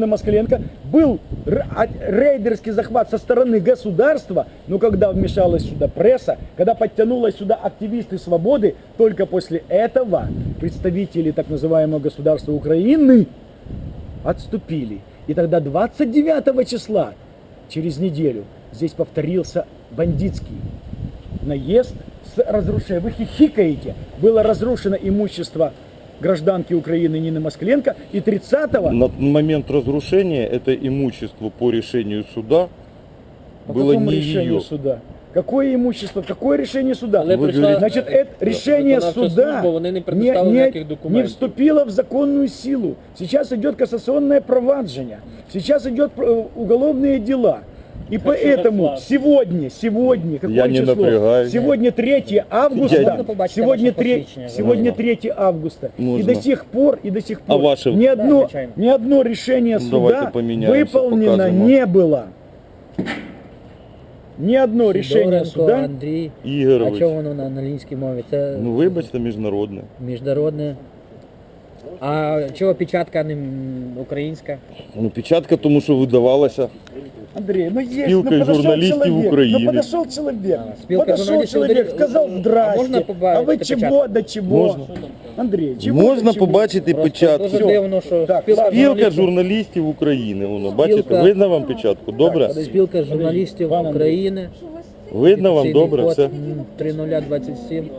Москаленко был рейдерский захват со стороны государства, но когда вмешалась сюда пресса, когда подтянулась сюда активисты свободы, только после этого представители так называемого государства Украины отступили. И тогда 29 числа, через неделю, здесь повторился бандитский наезд с разрушением. Вы хихикаете, было разрушено имущество гражданки Украины Нины Москаленко, и 30-го... На момент разрушения это имущество по решению суда было не ее. Суда? Какое имущество? Какое решение суда? Значит, это решение суда не вступило в законную силу. Сейчас идет кассационное проваджение. Сейчас идет уголовные дела. И поэтому сегодня, какое я не число? напрягаюсь. Сегодня 3 августа, сегодня 3 августа. Можно. И до сих пор, А ваши? ни одно решение суда выполнено покажемо. не было. Ни одно рішення суда. Андрій. Ігорович. А чого воно на англійській мові? Це Ну вибачте, міжнародне. міжнародне. А чого печатка, а не українська? Ну печатка, тому що видавалася. Андрей, ну есть, Спілка подошел журналистів человек, України. подошел человек, Спілка подошел журналістів человек, України. сказал А здрасте, можна побачити ви печатку? чего до чего? Можна. Андрей, чего Можна до чего? побачити Дуже печатку. дивно, що Так, спілка Спілка журналістів, журналістів України. Воно, бачите, Спілка. видно вам печатку? Добре? спілка журналістів Пан Андрій. України. Видно вам Офіційний добре код все? 3027.